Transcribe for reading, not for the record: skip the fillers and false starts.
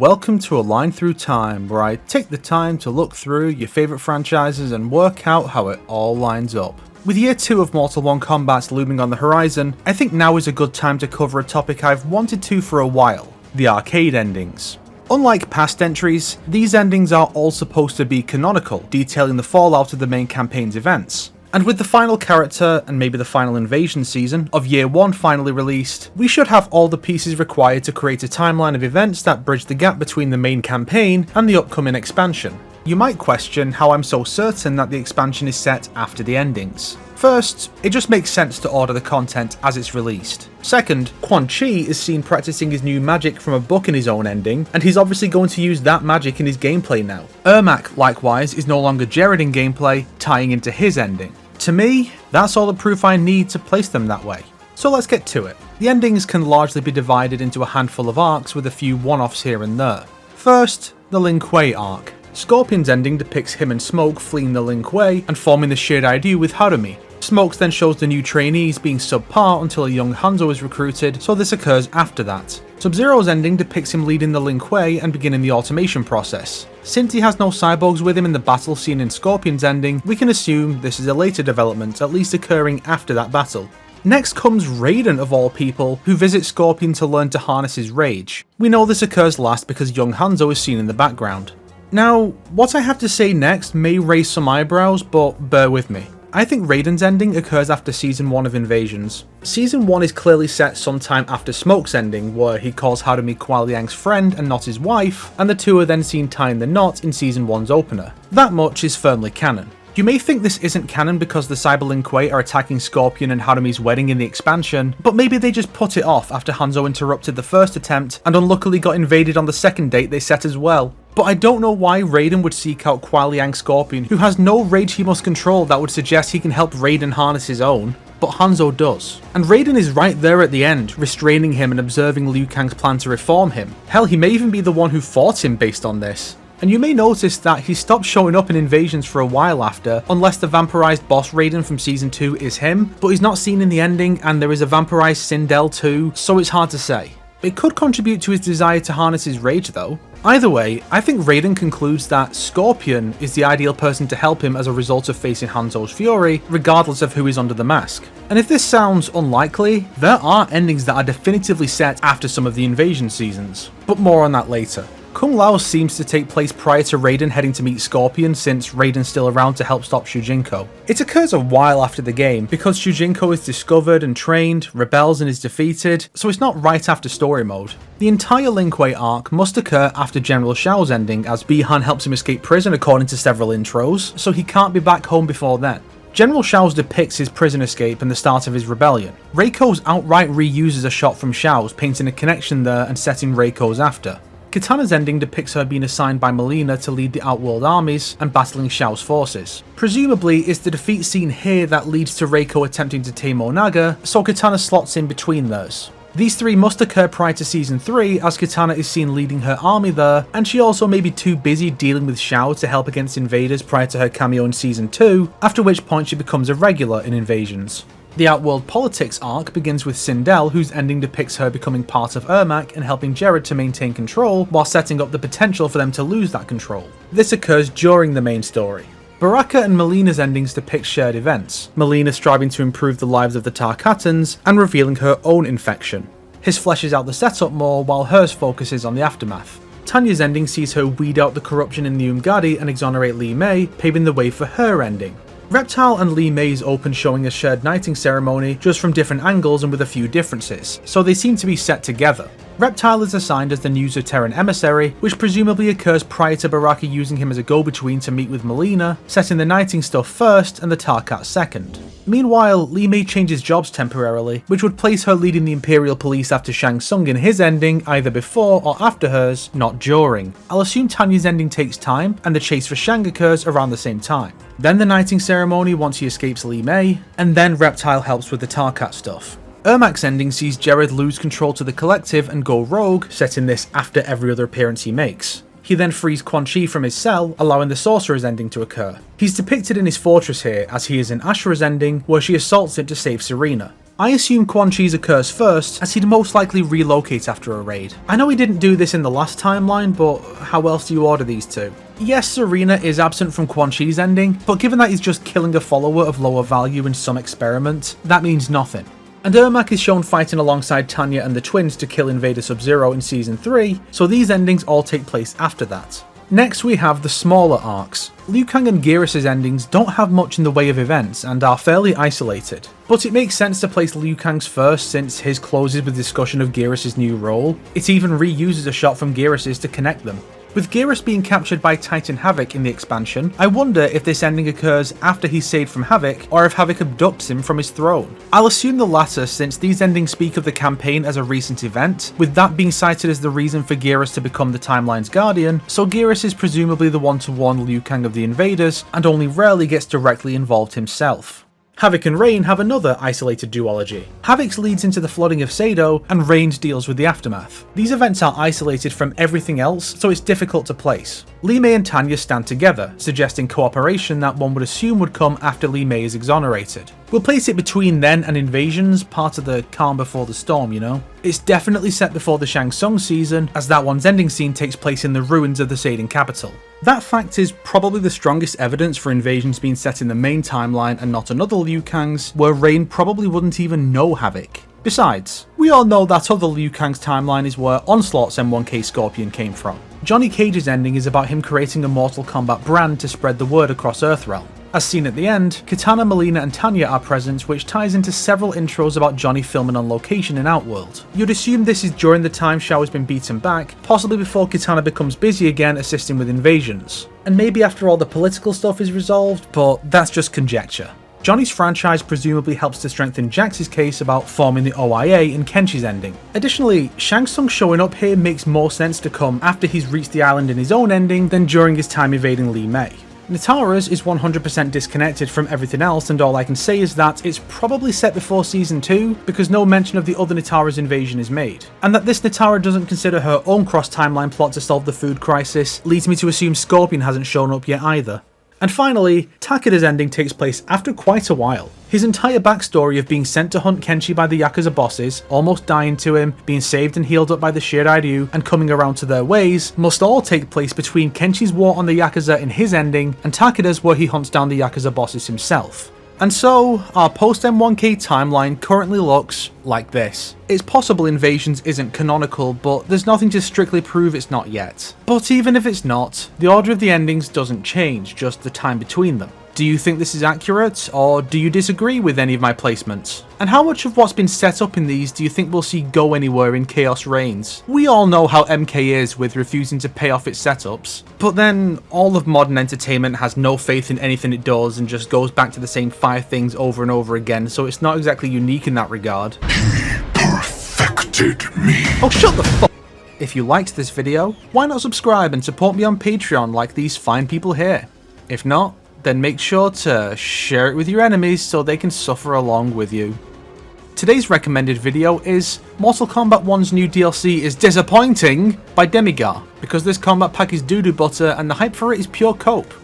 Welcome to A Line Through Time, where I take the time to look through your favourite franchises and work out how it all lines up. With Year 2 of Mortal 1 Kombat looming on the horizon, I think now is a good time to cover a topic I've wanted to for a while: the arcade endings. Unlike past entries, these endings are all supposed to be canonical, detailing the fallout of the main campaign's events. And with the final character, and maybe the final invasion season, of Year 1 finally released, we should have all the pieces required to create a timeline of events that bridge the gap between the main campaign and the upcoming expansion. You might question how I'm so certain that the expansion is set after the endings. First, it just makes sense to order the content as it's released. Second, Quan Chi is seen practicing his new magic from a book in his own ending, and he's obviously going to use that magic in his gameplay now. Ermac, likewise, is no longer Jared in gameplay, tying into his ending. To me, that's all the proof I need to place them that way. So let's get to it. The endings can largely be divided into a handful of arcs with a few one-offs here and there. First, the Lin Kuei arc. Scorpion's ending depicts him and Smoke fleeing the Lin Kuei and forming the shared idea with Harumi. Smoke then shows the new trainees being subpar until a young Hanzo is recruited, so this occurs after that. Sub-Zero's ending depicts him leading the Lin Kuei and beginning the automation process. Since he has no cyborgs with him in the battle seen in Scorpion's ending, we can assume this is a later development, at least occurring after that battle. Next comes Raiden of all people, who visits Scorpion to learn to harness his rage. We know this occurs last because young Hanzo is seen in the background. Now, what I have to say next may raise some eyebrows, but bear with me. I think Raiden's ending occurs after Season 1 of Invasions. Season 1 is clearly set sometime after Smoke's ending, where he calls Harumi Kuai Liang's friend and not his wife, and the two are then seen tying the knot in Season 1's opener. That much is firmly canon. You may think this isn't canon because the Cyber Lin Kuei are attacking Scorpion and Harumi's wedding in the expansion, but maybe they just put it off after Hanzo interrupted the first attempt and unluckily got invaded on the second date they set as well. But I don't know why Raiden would seek out Kuai Liang Scorpion, who has no rage he must control that would suggest he can help Raiden harness his own, but Hanzo does. And Raiden is right there at the end, restraining him and observing Liu Kang's plan to reform him. Hell, he may even be the one who fought him based on this. And you may notice that he stopped showing up in Invasions for a while after, unless the vampirized boss Raiden from Season 2 is him, but he's not seen in the ending and there is a vampirized Sindel too, so it's hard to say. It could contribute to his desire to harness his rage though. Either way, I think Raiden concludes that Scorpion is the ideal person to help him as a result of facing Hanzo's fury, regardless of who is under the mask. And if this sounds unlikely, there are endings that are definitively set after some of the Invasion seasons, but more on that later. Kung Lao seems to take place prior to Raiden heading to meet Scorpion, since Raiden's still around to help stop Shujinko. It occurs a while after the game, because Shujinko is discovered and trained, rebels and is defeated, so it's not right after story mode. The entire Lin Kuei arc must occur after General Shao's ending, as Bi-Han helps him escape prison according to several intros, so he can't be back home before then. General Shao's depicts his prison escape and the start of his rebellion. Reiko's outright reuses a shot from Shao's, painting a connection there and setting Reiko's after. Kitana's ending depicts her being assigned by Mileena to lead the Outworld armies and battling Shao's forces. Presumably, it's the defeat scene here that leads to Reiko attempting to tame Onaga, so Kitana slots in between those. These three must occur prior to Season 3, as Kitana is seen leading her army there, and she also may be too busy dealing with Shao to help against invaders prior to her cameo in Season 2, after which point she becomes a regular in Invasions. The Outworld Politics arc begins with Sindel, whose ending depicts her becoming part of Ermac and helping Jared to maintain control, while setting up the potential for them to lose that control. This occurs during the main story. Baraka and Mileena's endings depict shared events, Mileena striving to improve the lives of the Tarkatans and revealing her own infection. His fleshes out the setup more, while hers focuses on the aftermath. Tanya's ending sees her weed out the corruption in the Umgadi and exonerate Li Mei, paving the way for her ending. Reptile and Li Mei's open showing a shared knighting ceremony, just from different angles and with a few differences, so they seem to be set together. Reptile is assigned as the new Zoterran emissary, which presumably occurs prior to Baraka using him as a go-between to meet with Mileena, setting the knighting stuff first and the Tarkat second. Meanwhile, Li Mei changes jobs temporarily, which would place her leading the Imperial Police after Shang Tsung in his ending, either before or after hers, not during. I'll assume Tanya's ending takes time, and the chase for Shang occurs around the same time. Then the knighting ceremony once he escapes Li Mei, and then Reptile helps with the Tarkat stuff. Ermac's ending sees Jared lose control to the collective and go rogue, setting this after every other appearance he makes. He then frees Quan Chi from his cell, allowing the Sorcerer's ending to occur. He's depicted in his fortress here, as he is in Ashura's ending, where she assaults him to save Serena. I assume Quan Chi's occurs first, as he'd most likely relocate after a raid. I know he didn't do this in the last timeline, but how else do you order these two? Yes, Serena is absent from Quan Chi's ending, but given that he's just killing a follower of lower value in some experiment, that means nothing. And Ermac is shown fighting alongside Tanya and the twins to kill Invader Sub-Zero in Season 3, so these endings all take place after that. Next we have the smaller arcs. Liu Kang and Geras' endings don't have much in the way of events and are fairly isolated, but it makes sense to place Liu Kang's first since his closes with discussion of Geras' new role. It even reuses a shot from Geras' to connect them. With Geras being captured by Titan Havoc in the expansion, I wonder if this ending occurs after he's saved from Havoc, or if Havoc abducts him from his throne. I'll assume the latter since these endings speak of the campaign as a recent event, with that being cited as the reason for Geras to become the timeline's guardian, so Geras is presumably the one to warn Liu Kang of the invaders, and only rarely gets directly involved himself. Havoc and Rain have another isolated duology. Havoc's leads into the flooding of Sado, and Rain's deals with the aftermath. These events are isolated from everything else, so it's difficult to place. Li Mei and Tanya stand together, suggesting cooperation that one would assume would come after Li Mei is exonerated. We'll place it between then and Invasions, part of the calm before the storm, you know? It's definitely set before the Shang Tsung season, as that one's ending scene takes place in the ruins of the Saiyan capital. That fact is probably the strongest evidence for Invasions being set in the main timeline and not another Liu Kang's, where Rain probably wouldn't even know Havoc. Besides, we all know that other Liu Kang's timeline is where Onslaught's M1K Scorpion came from. Johnny Cage's ending is about him creating a Mortal Kombat brand to spread the word across Earthrealm. As seen at the end, Kitana, Melina and Tanya are present, which ties into several intros about Johnny filming on location in Outworld. You'd assume this is during the time Shao has been beaten back, possibly before Kitana becomes busy again assisting with Invasions. And maybe after all the political stuff is resolved, but that's just conjecture. Johnny's franchise presumably helps to strengthen Jax's case about forming the OIA in Kenshi's ending. Additionally, Shang Tsung showing up here makes more sense to come after he's reached the island in his own ending than during his time evading Li Mei. Nitara's is 100% disconnected from everything else, and all I can say is that it's probably set before Season 2 because no mention of the other Nitara's invasion is made. And that this Nitara doesn't consider her own cross-timeline plot to solve the food crisis leads me to assume Scorpion hasn't shown up yet either. And finally, Takeda's ending takes place after quite a while. His entire backstory of being sent to hunt Kenshi by the Yakuza bosses, almost dying to him, being saved and healed up by the Shiryu, and coming around to their ways, must all take place between Kenshi's war on the Yakuza in his ending, and Takeda's where he hunts down the Yakuza bosses himself. And so, our post-M1K timeline currently looks like this. It's possible Invasions isn't canonical, but there's nothing to strictly prove it's not yet. But even if it's not, the order of the endings doesn't change, just the time between them. Do you think this is accurate, or do you disagree with any of my placements? And how much of what's been set up in these do you think we'll see go anywhere in Chaos Reigns? We all know how MK is with refusing to pay off its setups, but then all of modern entertainment has no faith in anything it does and just goes back to the same 5 things over and over again, so it's not exactly unique in that regard. He perfected me. Oh, shut the fuck! If you liked this video, why not subscribe and support me on Patreon like these fine people here? If not, then make sure to share it with your enemies so they can suffer along with you. Today's recommended video is Mortal Kombat 1's new DLC is disappointing by Demigar, because this combat pack is doo-doo butter and the hype for it is pure cope.